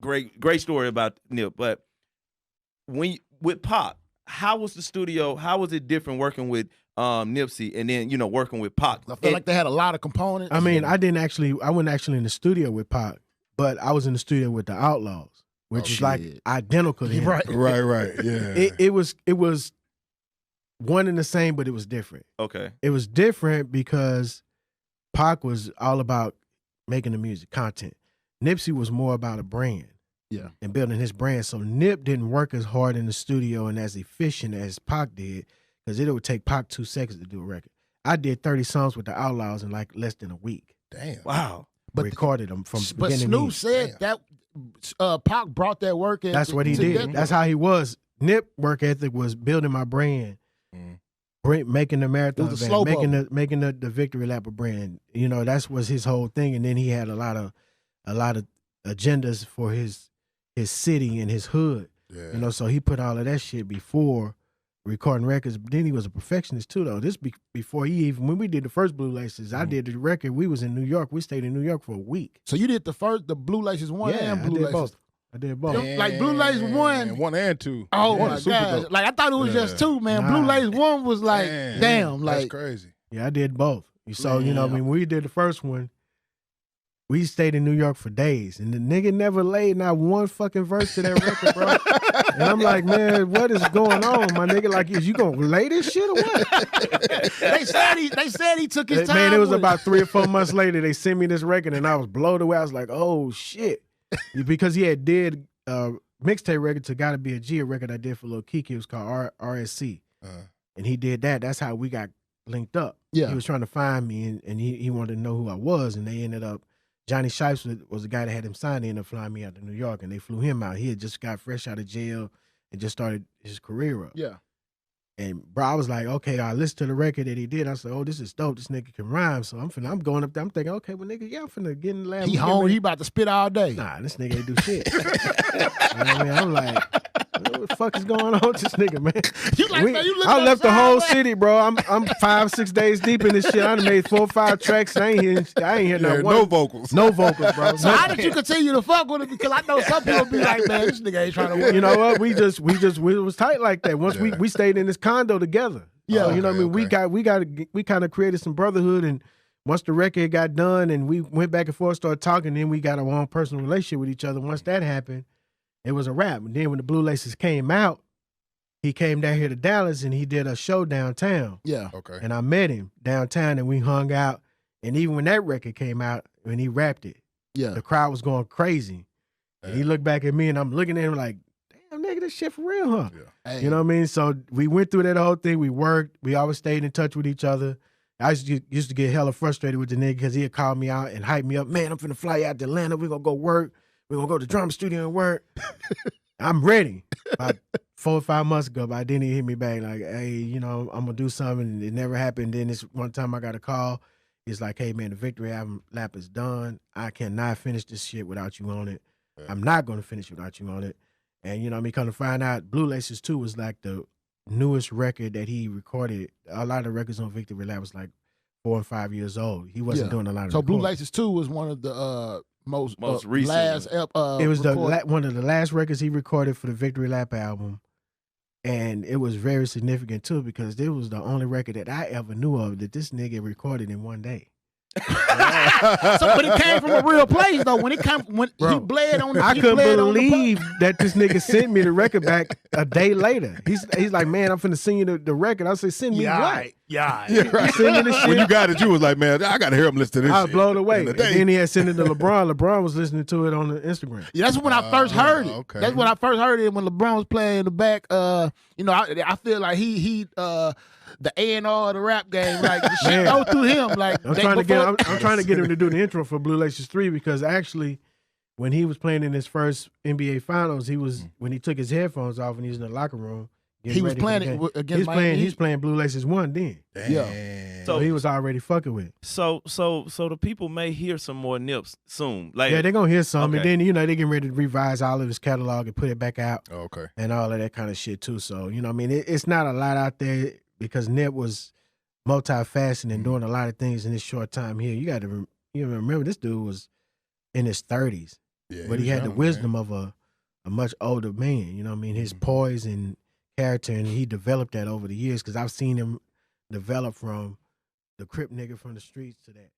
great story about Nip. But with Pac, how was the studio? How was it different working with Nipsey and then working with Pac? I feel like they had a lot of components. I mean, I wasn't actually in the studio with Pac, but I was in the studio with the Outlaws, which is like identical to him. Right. Yeah. It was one and the same, but it was different. Okay. It was different because Pac was all about making the music, content. Nipsey was more about a brand. Yeah. And building his brand. So Nip didn't work as hard in the studio and as efficient as Pac did, because it would take Pac 2 seconds to do a record. I did 30 songs with the Outlaws in like less than a week. Damn. Wow. But recorded them from But beginning Snoop to said that Pac brought that work in. That's what he did. That's how he was. Nip work ethic was building my brand, making the marathon, making the victory lap a brand. That was his whole thing. And then he had a lot of agendas for his city and his hood. Yeah. So he put all of that shit before recording records. But then he was a perfectionist too, though. This before when we did the first Blue Laces, I did the record. We was in New York. We stayed in New York for a week. So you did the Blue Laces 1 and Blue Laces? Both. I did both. Like Blue Laces 1. 1 and 2. Oh my God. Like I thought it was just 2, man. Nah. Blue Laces 1 was like, damn. That's Like crazy. Yeah, I did both. So, when we did the first one, we stayed in New York for days, and the nigga never laid not one fucking verse to that record, bro. And I'm like, man, what is going on, my nigga? Like, is you gonna lay this shit or what? they said he took his time. Man, it was with about 3 or 4 months later. They sent me this record, and I was blown away. I was like, oh shit, because he had did mixtape record to Gotta Be a G, a record I did for Lil Kiki. It was called RSC, and he did that. That's how we got linked up. Yeah, he was trying to find me, and he wanted to know who I was, and they ended up. Johnny Shipes was the guy that had him signed. They ended up flying me out to New York, and they flew him out. He had just got fresh out of jail and just started his career up. Yeah. And bro, I was like, okay, I listened to the record that he did. I said, oh, this is dope. This nigga can rhyme. So I'm going up there. I'm thinking, okay, well, nigga, I'm finna get in the lab. He home. He about to spit all day. Nah, this nigga ain't do shit. You know what I mean? I'm like, what the fuck is going on with this nigga, man? I left the whole city, bro. I'm 5-6 days deep in this shit. I done made 4 or 5 tracks. I ain't hear no one. No vocals. No vocals, bro. So how did you continue to fuck with it? Because I know some people be like, man, this nigga ain't trying to work. You know what? We was tight like that. Once we stayed in this condo together. Yeah. So, you know what I mean? We kind of created some brotherhood, and once the record got done and we went back and forth, started talking, then we got our own personal relationship with each other. Once that happened, it was a wrap. And then when the Blue Laces came out, he came down here to Dallas and he did a show downtown. Yeah. Okay. And I met him downtown and we hung out. And even when that record came out, when he rapped it, the crowd was going crazy. And he looked back at me and I'm looking at him like, damn, nigga, this shit for real, huh? Yeah. Hey. You know what I mean? So we went through that whole thing. We worked. We always stayed in touch with each other. I used to get hella frustrated with the nigga because he'd call me out and hype me up. Man, I'm finna fly out to Atlanta. We're going to go work. We're going to go to the drama studio and work. I'm ready. About 4 or 5 months ago, but then he hit me back like, hey, you know, I'm going to do something. And it never happened. Then this one time I got a call. He's like, hey, man, the Victory album lap is done. I cannot finish this shit without you on it. Yeah. I'm not going to finish without you on it. And, you know what I mean, come to find out, Blue Laces 2 was like the newest record that he recorded. A lot of the records on Victory Lap was like 4 and 5 years old. He wasn't doing a lot of So recording. Blue Laces 2 was one of the most recent. last it was one of the last records he recorded for the Victory Lap album. And it was very significant too because it was the only record that I ever knew of that this nigga recorded in one day. But it came from a real place though. When he bled on the I couldn't believe that this nigga sent me the record back a day later. He's like, man, I'm finna send you the record. I said, send me what? Yeah. Right. Send me the shit. When you got it, you was like, man, I gotta hear him listen to this. I was shit. blown away. And And then he had sent it to LeBron. LeBron was listening to it on the Instagram. Yeah, that's when I first heard it. Okay. That's when I first heard it when LeBron was playing in the back. You know, I feel like he the A&R of the rap game, like the shit go through him. Like I'm trying to get him to do the intro for Blue Laces 3 because actually, when he was playing in his first NBA Finals, when he took his headphones off and he was in the locker room. He was playing it against Miami. He's playing Blue Laces 1 then. Damn. Yeah. So he was already fucking with it. So the people may hear some more Nips soon. Like, yeah, they're gonna hear some, okay. and then they getting ready to revise all of his catalog and put it back out. Oh, okay. And all of that kind of shit too. So you know, what I mean, it's not a lot out there because Nip was multifaceted and doing a lot of things in this short time here. You got to remember this dude was in his 30s. Yeah, but he was had the young, wisdom man. of a much older man. You know what I mean? His poise and character, and he developed that over the years because I've seen him develop from the Crip nigga from the streets to that